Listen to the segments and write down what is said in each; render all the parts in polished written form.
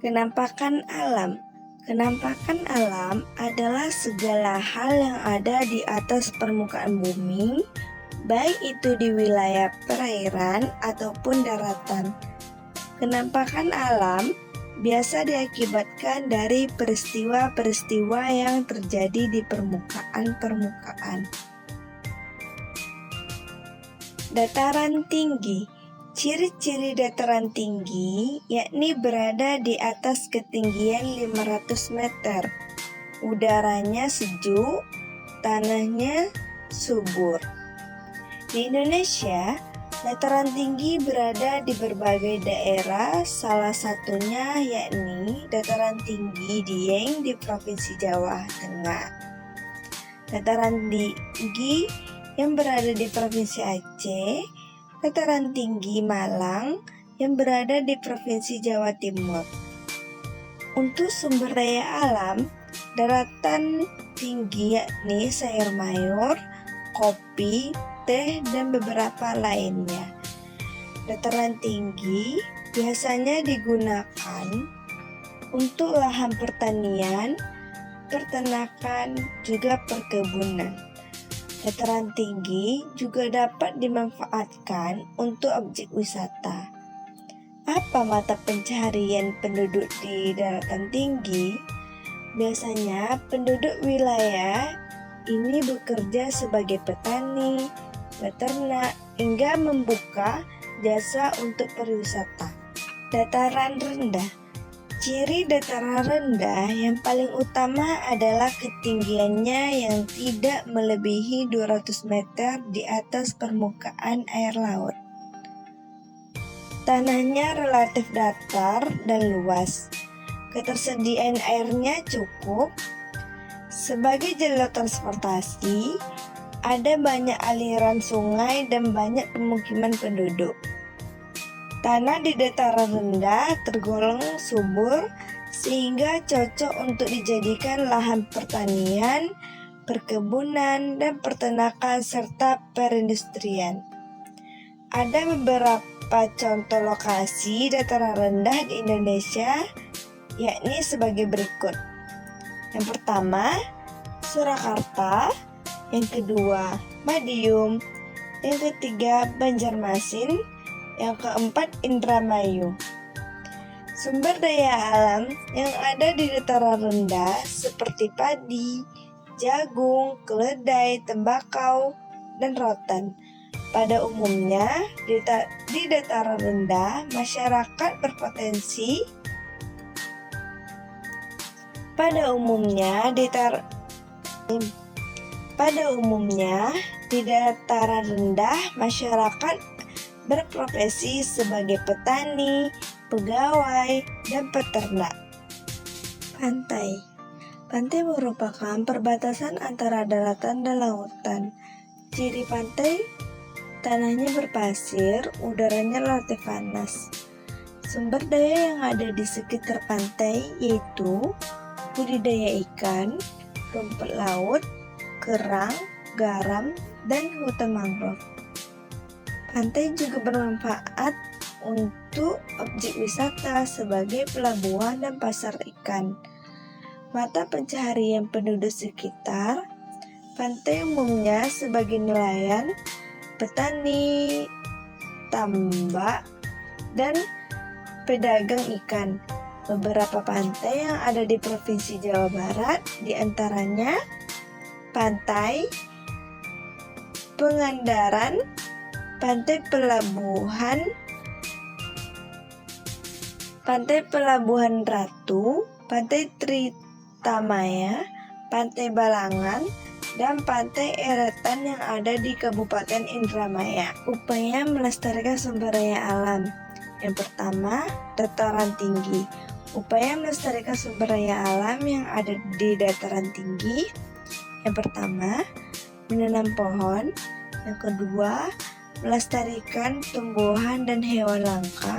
Kenampakan alam. Kenampakan alam adalah segala hal yang ada di atas permukaan bumi, baik itu di wilayah perairan ataupun daratan. Kenampakan alam biasa diakibatkan dari peristiwa-peristiwa yang terjadi di permukaan. Dataran tinggi. Ciri-ciri dataran tinggi yakni berada di atas ketinggian 500 meter. Udaranya sejuk, tanahnya subur. Di Indonesia, dataran tinggi berada di berbagai daerah, salah satunya yakni dataran tinggi Dieng di Provinsi Jawa Tengah. Dataran tinggi yang berada di Provinsi Aceh, dataran tinggi Malang yang berada di Provinsi Jawa Timur. Untuk sumber daya alam, daratan tinggi yakni sayur mayur, kopi, teh, dan beberapa lainnya. Dataran tinggi biasanya digunakan untuk lahan pertanian, peternakan, juga perkebunan. Dataran tinggi juga dapat dimanfaatkan untuk objek wisata. Apa mata pencaharian penduduk di daratan tinggi? Biasanya penduduk wilayah ini bekerja sebagai petani, peternak, hingga membuka jasa untuk pariwisata. Dataran rendah. Ciri dataran rendah yang paling utama adalah ketinggiannya yang tidak melebihi 200 meter di atas permukaan air laut. Tanahnya relatif datar dan luas. Ketersediaan airnya cukup. Sebagai jalur transportasi, ada banyak aliran sungai dan banyak pemukiman penduduk. Tanah di dataran rendah tergolong subur sehingga cocok untuk dijadikan lahan pertanian, perkebunan, dan peternakan serta perindustrian. Ada beberapa contoh lokasi dataran rendah di Indonesia, yakni sebagai berikut. Yang pertama, Surakarta. Yang kedua, Madiun. Yang ketiga, Banjarmasin. Yang keempat, Indramayu. Sumber daya alam yang ada di dataran rendah seperti padi, jagung, keledai, tembakau, dan rotan. Pada umumnya, di dataran rendah, masyarakat berpotensi di dataran rendah masyarakat berprofesi sebagai petani, pegawai, dan peternak. Pantai. Pantai merupakan perbatasan antara daratan dan lautan. Ciri pantai, tanahnya berpasir, udaranya relatif panas. Sumber daya yang ada di sekitar pantai yaitu budidaya ikan, rumput laut, kerang, garam, dan hutan mangrove. Pantai juga bermanfaat untuk objek wisata sebagai pelabuhan dan pasar ikan. Mata pencaharian penduduk sekitar, pantai umumnya sebagai nelayan, petani, tambak, dan pedagang ikan. Beberapa pantai yang ada di Provinsi Jawa Barat diantaranya Pantai Pengandaran, Pantai Pelabuhan Ratu, Pantai Tritamaya, Pantai Balangan, dan Pantai Eretan yang ada di Kabupaten Indramayu. Upaya melestarikan sumber daya alam. Yang pertama, dataran tinggi. Upaya melestarikan sumber daya alam yang ada di dataran tinggi. Yang pertama, menanam pohon. Yang kedua, melestarikan tumbuhan dan hewan langka.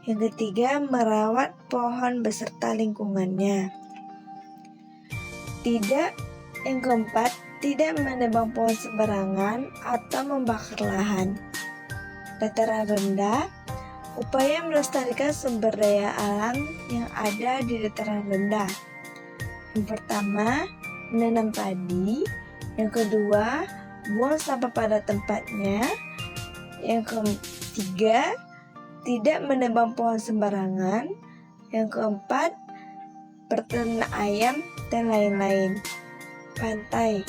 Yang ketiga, merawat pohon beserta lingkungannya. Yang keempat, tidak menebang pohon sembarangan atau membakar lahan. Dataran rendah, upaya melestarikan sumber daya alam yang ada di dataran rendah. Yang pertama, menanam padi. Yang kedua, buang sampah pada tempatnya. Yang ketiga, tidak menebang pohon sembarangan. Yang keempat, berternak ayam dan lain-lain. Pantai,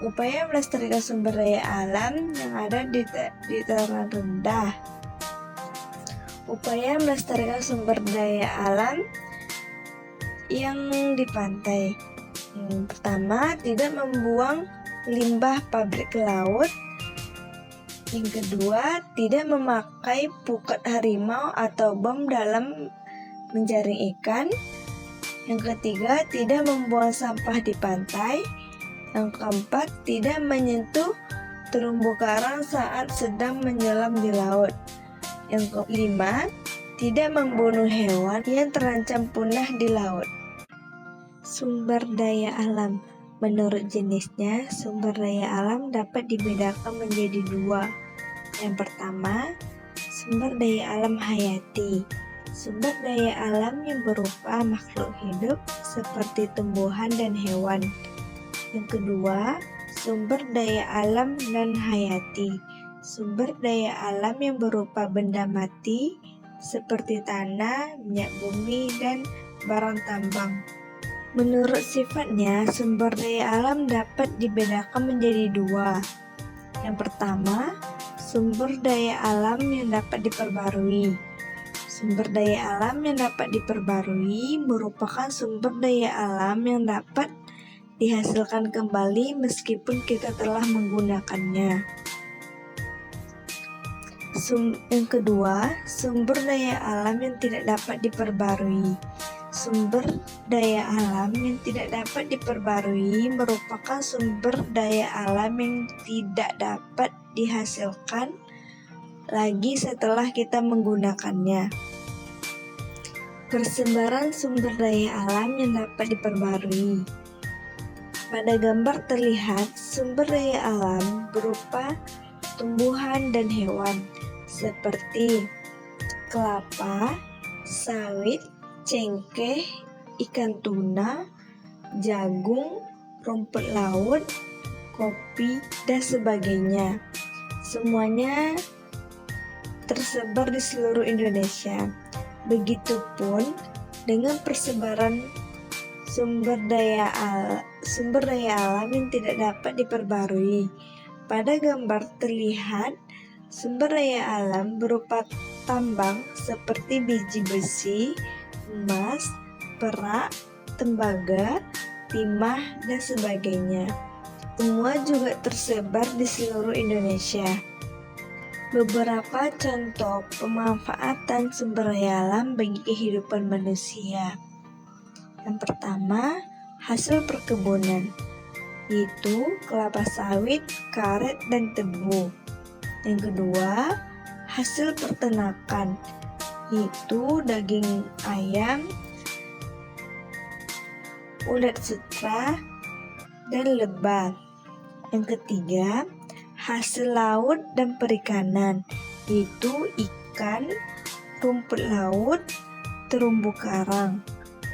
upaya melestarikan sumber daya alam yang ada di dataran rendah. Upaya melestarikan sumber daya alam yang di pantai. Yang pertama, tidak membuang limbah pabrik ke laut. Yang kedua, tidak memakai pukat harimau atau bom dalam menjaring ikan. Yang ketiga, tidak membuang sampah di pantai. Yang keempat, tidak menyentuh terumbu karang saat sedang menyelam di laut. Yang kelima, tidak membunuh hewan yang terancam punah di laut. Sumber daya alam. Menurut jenisnya, sumber daya alam dapat dibedakan menjadi dua. Yang pertama, sumber daya alam hayati. Sumber daya alam yang berupa makhluk hidup seperti tumbuhan dan hewan. Yang kedua, sumber daya alam non-hayati. Sumber daya alam yang berupa benda mati seperti tanah, minyak bumi, dan barang tambang. Menurut sifatnya, sumber daya alam dapat dibedakan menjadi dua. Yang pertama, sumber daya alam yang dapat diperbarui. Sumber daya alam yang dapat diperbarui merupakan sumber daya alam yang dapat dihasilkan kembali meskipun kita telah menggunakannya. Yang kedua, sumber daya alam yang tidak dapat diperbarui. Sumber daya alam yang tidak dapat diperbarui merupakan sumber daya alam yang tidak dapat dihasilkan lagi setelah kita menggunakannya. Persebaran sumber daya alam yang dapat diperbarui. Pada gambar terlihat sumber daya alam berupa tumbuhan dan hewan seperti kelapa, sawit, cengkeh, ikan tuna, jagung, rumput laut, kopi, dan sebagainya. Semuanya tersebar di seluruh Indonesia. Begitupun dengan persebaran sumber daya alam yang tidak dapat diperbarui. Pada gambar terlihat sumber daya alam berupa tambang seperti biji besi, emas, perak, tembaga, timah, dan sebagainya. Semua juga tersebar di seluruh Indonesia. Beberapa contoh pemanfaatan sumber daya alam bagi kehidupan manusia. Yang pertama, hasil perkebunan, yaitu kelapa sawit, karet, dan tebu. Yang kedua, hasil peternakan, yaitu daging ayam, ulat sutra, dan lebah. Yang ketiga, hasil laut dan perikanan, yaitu ikan, rumput laut, terumbu karang.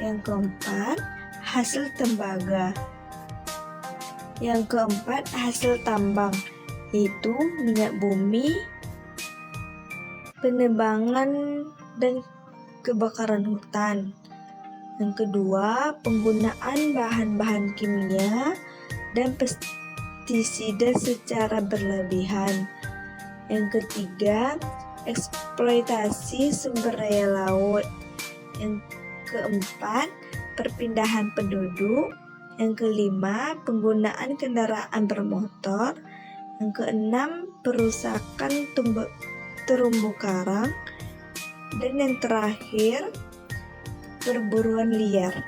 Yang keempat, hasil tembaga. Yang keempat, hasil tambang, yaitu minyak bumi, penebangan, dan kebakaran hutan. Yang kedua, penggunaan bahan-bahan kimia dan pestisida secara berlebihan. Yang ketiga, eksploitasi sumber daya laut. Yang keempat, perpindahan penduduk. Yang kelima, penggunaan kendaraan bermotor. Yang keenam, perusakan terumbu karang. Dan yang terakhir, perburuan liar.